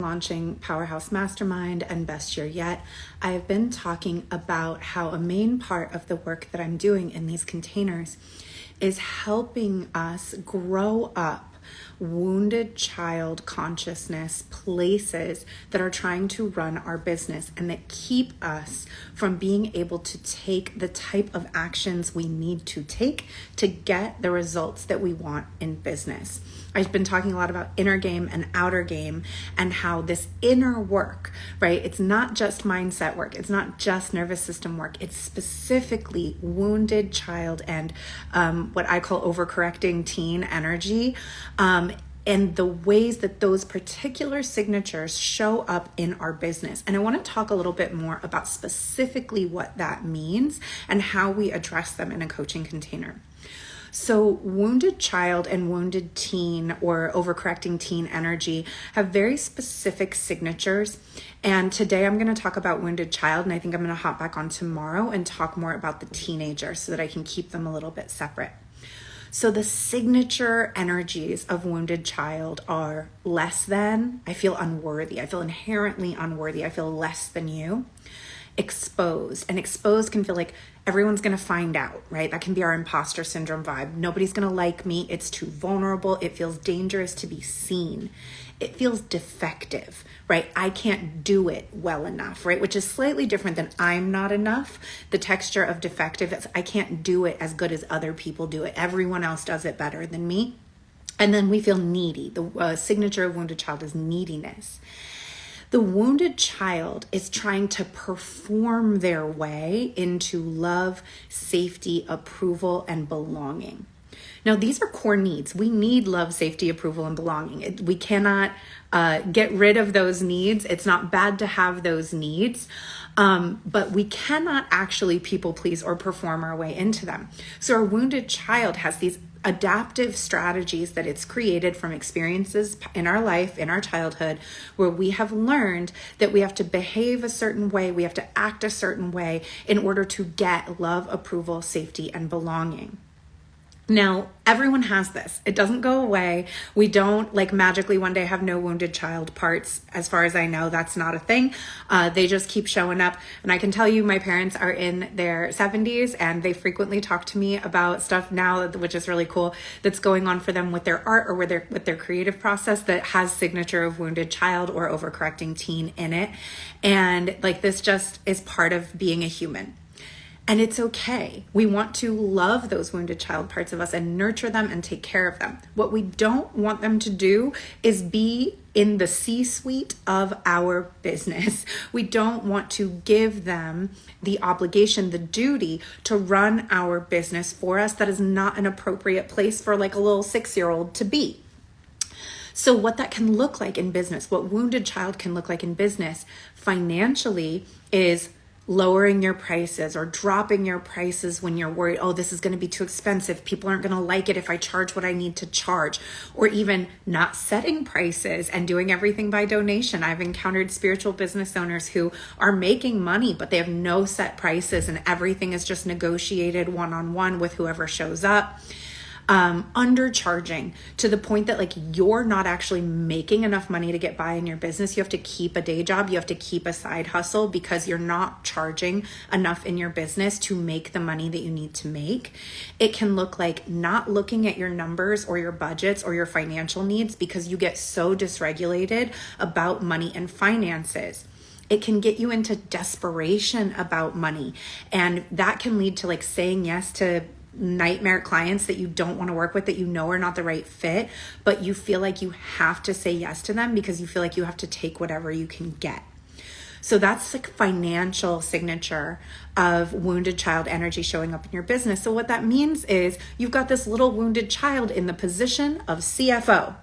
launching Powerhouse Mastermind and Best Year Yet, I have been talking about how a main part of the work that I'm doing in these containers is helping us grow up wounded child consciousness places that are trying to run our business and that keep us from being able to take the type of actions we need to take to get the results that we want in business. I've been talking a lot about inner game and outer game and how this inner work, right? It's not just mindset work. It's not just nervous system work. It's specifically wounded child and what I call overcorrecting teen energy. And the ways that those particular signatures show up in our business. And I want to talk a little bit more about specifically what that means and how we address them in a coaching container. So wounded child and wounded teen or overcorrecting teen energy have very specific signatures. And today I'm going to talk about wounded child, and I think I'm going to hop back on tomorrow and talk more about the teenager so that I can keep them a little bit separate. So the signature energies of wounded child are less than, I feel unworthy, I feel inherently unworthy, I feel less than you. Exposed, and exposed can feel like everyone's going to find out, right? That can be our imposter syndrome vibe. Nobody's going to like me. It's too vulnerable. It feels dangerous to be seen. It feels defective, right? I can't do it well enough, right? Which is slightly different than I'm not enough. The texture of defective is I can't do it as good as other people do it. Everyone else does it better than me. And then we feel needy. The signature of wounded child is neediness. The wounded child is trying to perform their way into love, safety, approval, and belonging. Now, these are core needs. We need love, safety, approval, and belonging. We cannot get rid of those needs. It's not bad to have those needs, but we cannot actually people please or perform our way into them. So our wounded child has these adaptive strategies that it's created from experiences in our life, in our childhood, where we have learned that we have to behave a certain way, we have to act a certain way in order to get love, approval, safety, and belonging. Now, everyone has this. It doesn't go away. We don't like magically one day have no wounded child parts. As far as I know, that's not a thing. They just keep showing up. And I can tell you my parents are in their 70s and they frequently talk to me about stuff now, which is really cool, that's going on for them with their art or with their creative process that has signature of wounded child or overcorrecting teen in it. And like this just is part of being a human. And it's okay. We want to love those wounded child parts of us and nurture them and take care of them. What we don't want them to do is be in the C-suite of our business. We don't want to give them the obligation, the duty to run our business for us. That is not an appropriate place for like a little 6-year-old to be. So what that can look like in business, what wounded child can look like in business financially is lowering your prices or dropping your prices when you're worried, oh, this is going to be too expensive. People aren't going to like it if I charge what I need to charge, or even not setting prices and doing everything by donation. I've encountered spiritual business owners who are making money, but they have no set prices and everything is just negotiated one-on-one with whoever shows up. Undercharging to the point that like you're not actually making enough money to get by in your business. You have to keep a day job. You have to keep a side hustle because you're not charging enough in your business to make the money that you need to make. It can look like not looking at your numbers or your budgets or your financial needs because you get so dysregulated about money and finances. It can get you into desperation about money, and that can lead to like saying yes to nightmare clients that you don't want to work with, that you know are not the right fit, but you feel like you have to say yes to them because you feel like you have to take whatever you can get. So that's like financial signature of wounded child energy showing up in your business. So what that means is you've got this little wounded child in the position of CFO,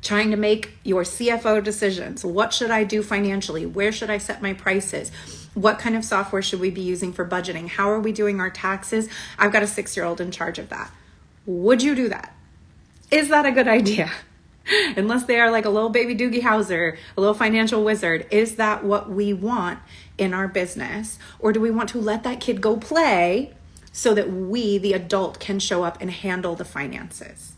trying to make your CFO decisions. What should I do financially? Where should I set my prices? What kind of software should we be using for budgeting? How are we doing our taxes? I've got a 6-year-old in charge of that. Would you do that? Is that a good idea? Unless they are like a little baby Doogie Howser, a little financial wizard. Is that what we want in our business? Or do we want to let that kid go play so that we, the adult, can show up and handle the finances?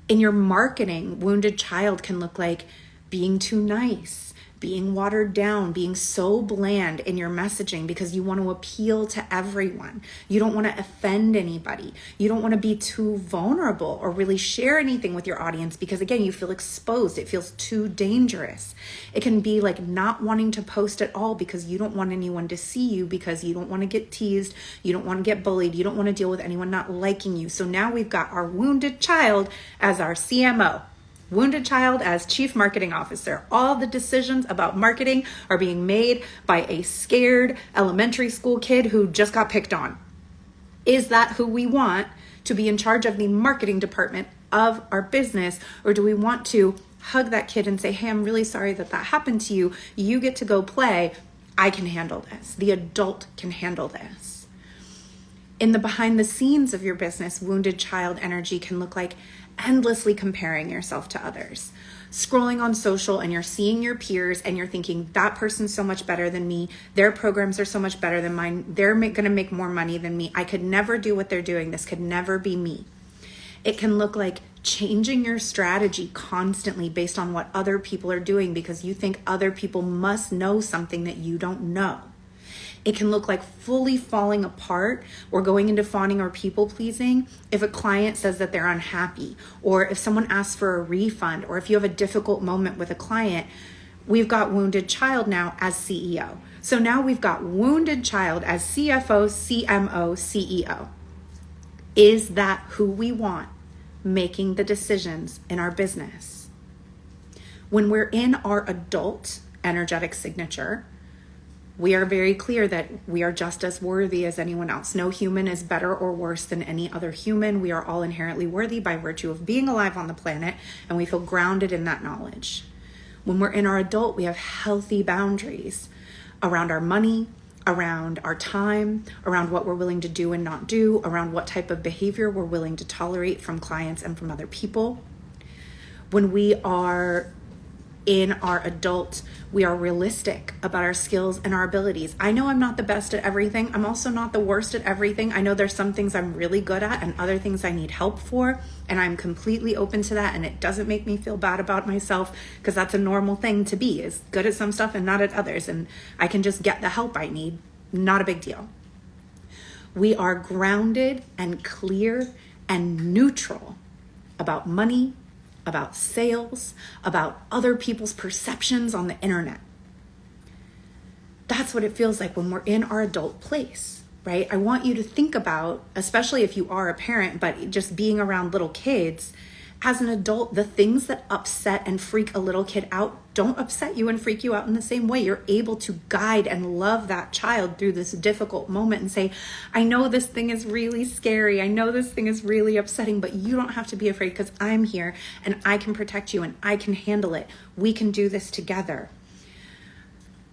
In your marketing, wounded child can look like being too nice, being watered down, being so bland in your messaging because you want to appeal to everyone. You don't want to offend anybody. You don't want to be too vulnerable or really share anything with your audience because, again, you feel exposed. It feels too dangerous. It can be like not wanting to post at all because you don't want anyone to see you, because you don't want to get teased. You don't want to get bullied. You don't want to deal with anyone not liking you. So now we've got our wounded child as our CMO. Wounded child as chief marketing officer. All the decisions about marketing are being made by a scared elementary school kid who just got picked on. Is that who we want to be in charge of the marketing department of our business? Or do we want to hug that kid and say, hey, I'm really sorry that happened to you. You get to go play. I can handle this. The adult can handle this. In the behind the scenes of your business, wounded child energy can look like endlessly comparing yourself to others. Scrolling on social and you're seeing your peers and you're thinking, that person's so much better than me. Their programs are so much better than mine. They're going to make more money than me. I could never do what they're doing. This could never be me. It can look like changing your strategy constantly based on what other people are doing because you think other people must know something that you don't know. It can look like fully falling apart or going into fawning or people pleasing if a client says that they're unhappy, or if someone asks for a refund, or if you have a difficult moment with a client. We've got wounded child now as CEO. So now we've got wounded child as CFO, CMO, CEO. Is that who we want making the decisions in our business? When we're in our adult energetic signature, we are very clear that we are just as worthy as anyone else. No human is better or worse than any other human. We are all inherently worthy by virtue of being alive on the planet, and we feel grounded in that knowledge. When we're in our adult, we have healthy boundaries around our money, around our time, around what we're willing to do and not do, around what type of behavior we're willing to tolerate from clients and from other people. When we are in our adult, we are realistic about our skills and our abilities. I know I'm not the best at everything. I'm also not the worst at everything. I know there's some things I'm really good at and other things I need help for, and I'm completely open to that, and it doesn't make me feel bad about myself because that's a normal thing to be, is good at some stuff and not at others, and I can just get the help I need. Not a big deal. We are grounded and clear and neutral about money, about sales, about other people's perceptions on the internet. That's what it feels like when we're in our adult place, right? I want you to think about, especially if you are a parent, but just being around little kids, as an adult, the things that upset and freak a little kid out don't upset you and freak you out in the same way. You're able to guide and love that child through this difficult moment and say, I know this thing is really scary. I know this thing is really upsetting, but you don't have to be afraid because I'm here and I can protect you and I can handle it. We can do this together.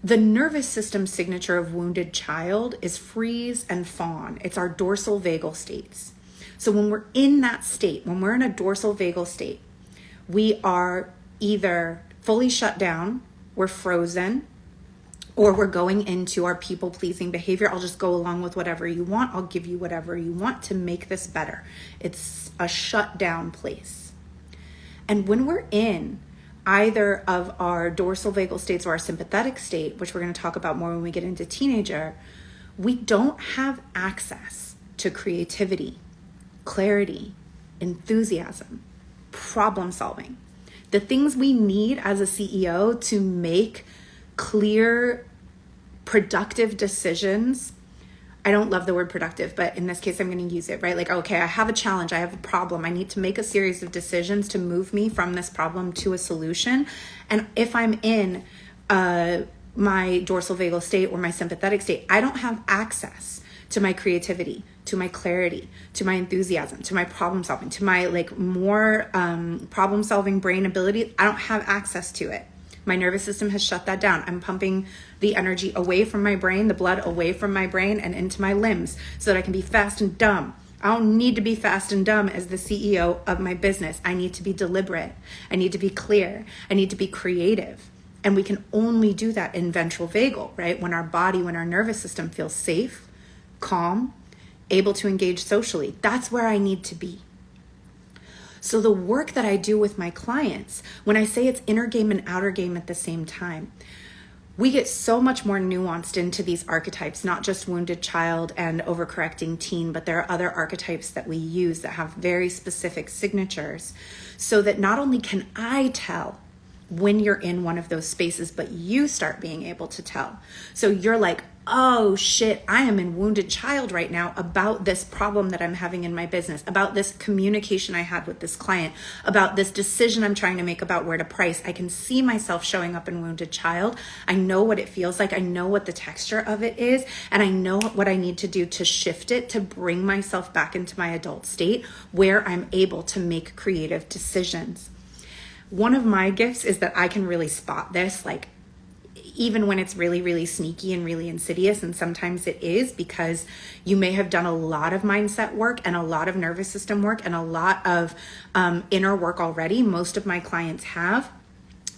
The nervous system signature of wounded child is freeze and fawn. It's our dorsal vagal states. So when we're in that state, when we're in a dorsal vagal state, we are either fully shut down, we're frozen, or we're going into our people-pleasing behavior. I'll just go along with whatever you want. I'll give you whatever you want to make this better. It's a shut down place. And when we're in either of our dorsal vagal states or our sympathetic state, which we're going to talk about more when we get into teenager, we don't have access to creativity, clarity, enthusiasm, problem solving. The things we need as a CEO to make clear, productive decisions. I don't love the word productive, but in this case, I'm going to use it, right? Like, okay, I have a challenge. I have a problem. I need to make a series of decisions to move me from this problem to a solution. And if I'm in my dorsal vagal state or my sympathetic state, I don't have access to my creativity, to my clarity, to my enthusiasm, to my problem solving, to my more problem solving brain ability. I don't have access to it. My nervous system has shut that down. I'm pumping the energy away from my brain, the blood away from my brain and into my limbs so that I can be fast and dumb. I don't need to be fast and dumb as the CEO of my business. I need to be deliberate. I need to be clear. I need to be creative. And we can only do that in ventral vagal, right? When our nervous system feels safe, calm, able to engage socially. That's where I need to be. So the work that I do with my clients, when I say it's inner game and outer game at the same time, we get so much more nuanced into these archetypes, not just wounded child and overcorrecting teen, but there are other archetypes that we use that have very specific signatures, so that not only can I tell when you're in one of those spaces, but you start being able to tell. So you're like, oh shit, I am in wounded child right now about this problem that I'm having in my business, about this communication I had with this client, about this decision I'm trying to make about where to price. I can see myself showing up in wounded child. I know what it feels like. I know what the texture of it is. And I know what I need to do to shift it, to bring myself back into my adult state where I'm able to make creative decisions. One of my gifts is that I can really spot this, like, even when it's really, really sneaky and really insidious, and sometimes it is, because you may have done a lot of mindset work and a lot of nervous system work and a lot of inner work already. Most of my clients have,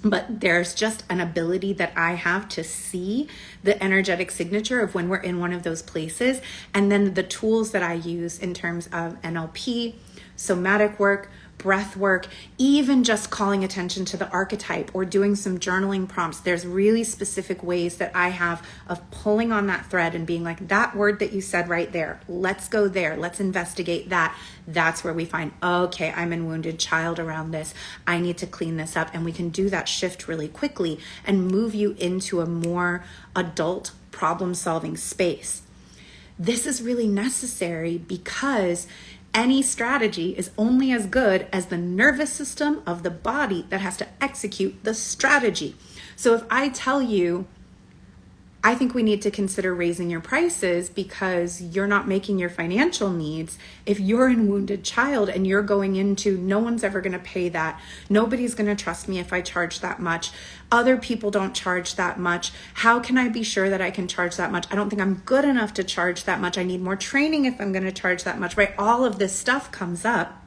but there's just an ability that I have to see the energetic signature of when we're in one of those places. And then the tools that I use in terms of NLP, somatic work, breath work, even just calling attention to the archetype or doing some journaling prompts. There's really specific ways that I have of pulling on that thread and being like, that word that you said right there, let's go there. Let's investigate that. That's where we find, okay, I'm in wounded child around this. I need to clean this up. And we can do that shift really quickly and move you into a more adult problem-solving space. This is really necessary because any strategy is only as good as the nervous system of the body that has to execute the strategy. So if I tell you, I think we need to consider raising your prices because you're not making your financial needs. If you're in wounded child and you're going into, no one's ever going to pay that. Nobody's going to trust me if I charge that much. Other people don't charge that much. How can I be sure that I can charge that much? I don't think I'm good enough to charge that much. I need more training if I'm going to charge that much, right? All of this stuff comes up.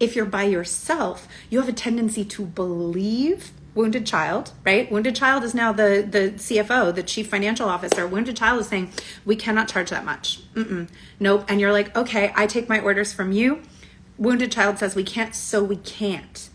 If you're by yourself, you have a tendency to believe wounded child, right? Wounded child is now the CFO, the chief financial officer. Wounded child is saying, we cannot charge that much. Nope. And you're like, okay, I take my orders from you. Wounded child says we can't, so we can't.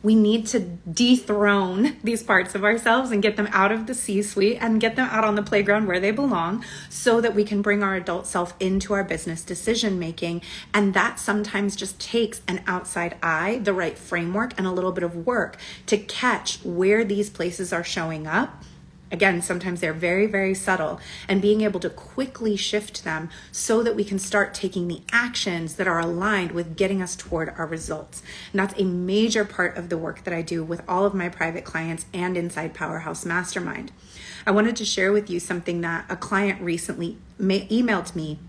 We need to dethrone these parts of ourselves and get them out of the C-suite and get them out on the playground where they belong so that we can bring our adult self into our business decision making. And that sometimes just takes an outside eye, the right framework, and a little bit of work to catch where these places are showing up. Again, sometimes they're very, very subtle, and being able to quickly shift them so that we can start taking the actions that are aligned with getting us toward our results. And that's a major part of the work that I do with all of my private clients and inside Powerhouse Mastermind. I wanted to share with you something that a client recently emailed me.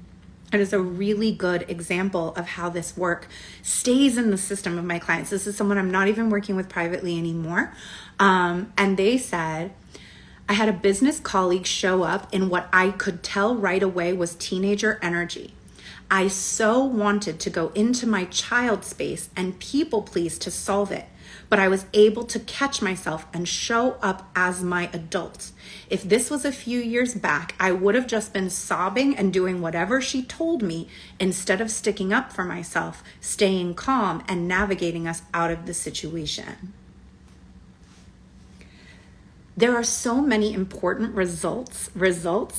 It is a really good example of how this work stays in the system of my clients. This is someone I'm not even working with privately anymore. And they said, I had a business colleague show up in what I could tell right away was teenager energy. I so wanted to go into my child space and people please to solve it, but I was able to catch myself and show up as my adult. If this was a few years back, I would have just been sobbing and doing whatever she told me instead of sticking up for myself, staying calm and navigating us out of the situation. There are so many important results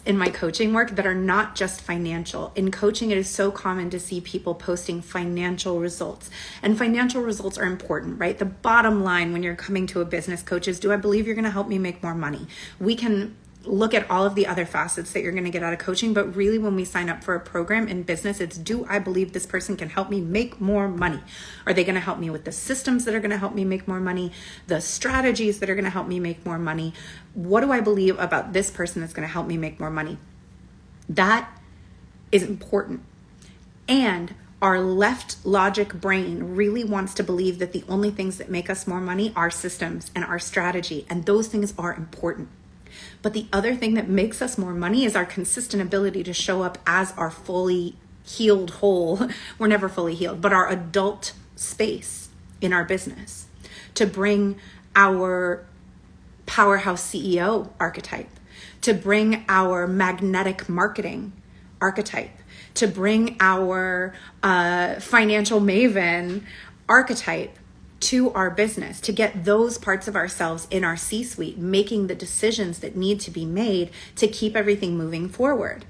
in my coaching work that are not just financial. In coaching, it is so common to see people posting financial results. And financial results are important, right? The bottom line when you're coming to a business coach is, do I believe you're going to help me make more money? We can look at all of the other facets that you're going to get out of coaching, but really when we sign up for a program in business, it's, do I believe this person can help me make more money? Are they going to help me with the systems that are going to help me make more money? The strategies that are going to help me make more money? What do I believe about this person that's going to help me make more money? That is important. And our left logic brain really wants to believe that the only things that make us more money are systems and our strategy, and those things are important. But the other thing that makes us more money is our consistent ability to show up as our fully healed whole. We're never fully healed, but our adult space in our business, to bring our powerhouse CEO archetype, to bring our magnetic marketing archetype, to bring our financial maven archetype to our business, to get those parts of ourselves in our C-suite, making the decisions that need to be made to keep everything moving forward.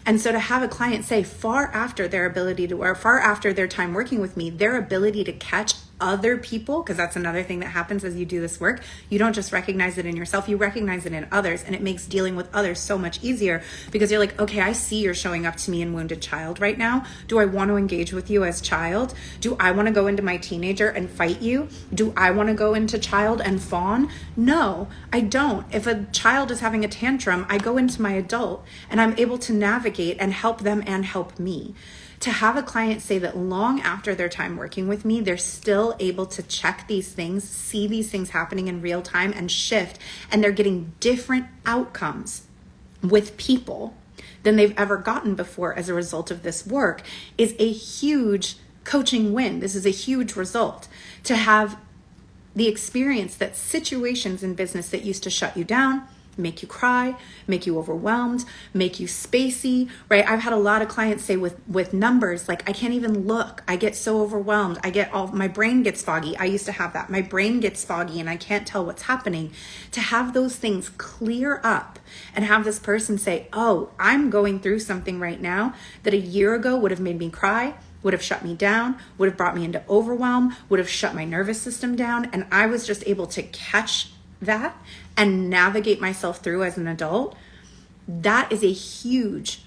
And so to have a client say far after their ability to, or far after their time working with me, their ability to catch other people, because that's another thing that happens as you do this work. You don't just recognize it in yourself, you recognize it in others, and it makes dealing with others so much easier because you're like, okay, I see you're showing up to me in wounded child right now. Do I want to engage with you as child? Do I want to go into my teenager and fight you? Do I want to go into child and fawn? No, I don't. If a child is having a tantrum, I go into my adult and I'm able to navigate and help them and help me. To have a client say that long after their time working with me, they're still able to check these things, see these things happening in real time and shift, and they're getting different outcomes with people than they've ever gotten before as a result of this work is a huge coaching win. This is a huge result. To have the experience that situations in business that used to shut you down, make you cry, make you overwhelmed, make you spacey, right? I've had a lot of clients say with numbers, like, I can't even look. I get so overwhelmed. My brain gets foggy. I used to have that. My brain gets foggy and I can't tell what's happening. To have those things clear up and have this person say, oh, I'm going through something right now that a year ago would have made me cry, would have shut me down, would have brought me into overwhelm, would have shut my nervous system down. And I was just able to catch that and navigate myself through as an adult. That is a huge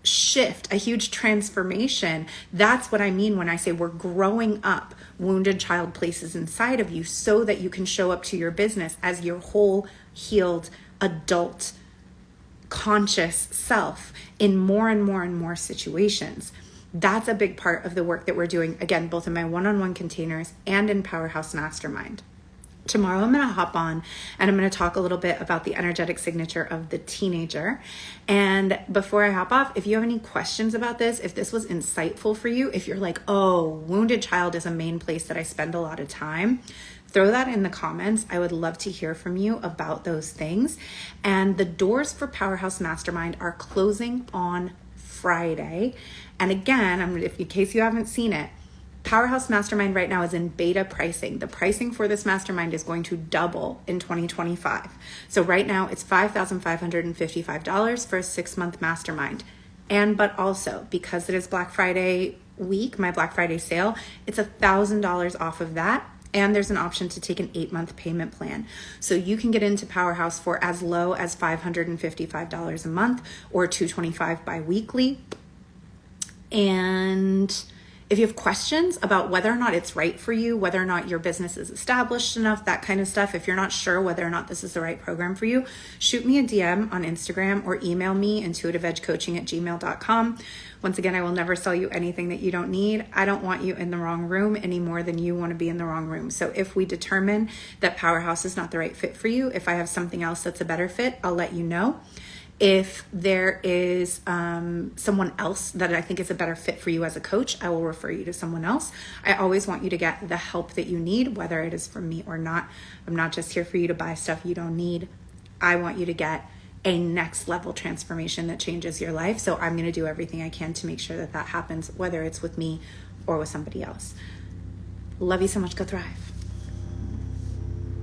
shift, a huge transformation. That's what I mean when I say we're growing up wounded child places inside of you so that you can show up to your business as your whole healed adult conscious self in more and more and more situations. That's a big part of the work that we're doing, again, both in my one-on-one containers and in Powerhouse Mastermind. Tomorrow I'm going to hop on and I'm going to talk a little bit about the energetic signature of the teenager. And before I hop off, if you have any questions about this, if this was insightful for you, if you're like, oh, wounded child is a main place that I spend a lot of time, throw that in the comments. I would love to hear from you about those things. And the doors for Powerhouse Mastermind are closing on Friday. And again, in case you haven't seen it, Powerhouse Mastermind right now is in beta pricing. The pricing for this mastermind is going to double in 2025. So right now it's $5,555 for a 6-month mastermind. But also because it is Black Friday week, my Black Friday sale, it's $1,000 off of that. And there's an option to take an 8-month payment plan. So you can get into Powerhouse for as low as $555 a month or $225 bi-weekly. And if you have questions about whether or not it's right for you, whether or not your business is established enough, that kind of stuff, if you're not sure whether or not this is the right program for you, shoot me a DM on Instagram or email me, intuitiveedgecoaching@gmail.com. Once again, I will never sell you anything that you don't need. I don't want you in the wrong room any more than you want to be in the wrong room. So if we determine that Powerhouse is not the right fit for you, if I have something else that's a better fit, I'll let you know. If there is someone else that I think is a better fit for you as a coach, I will refer you to someone else. I always want you to get the help that you need, whether it is from me or not. I'm not just here for you to buy stuff you don't need. I want you to get a next level transformation that changes your life. So I'm going to do everything I can to make sure that that happens, whether it's with me or with somebody else. Love you so much. Go thrive.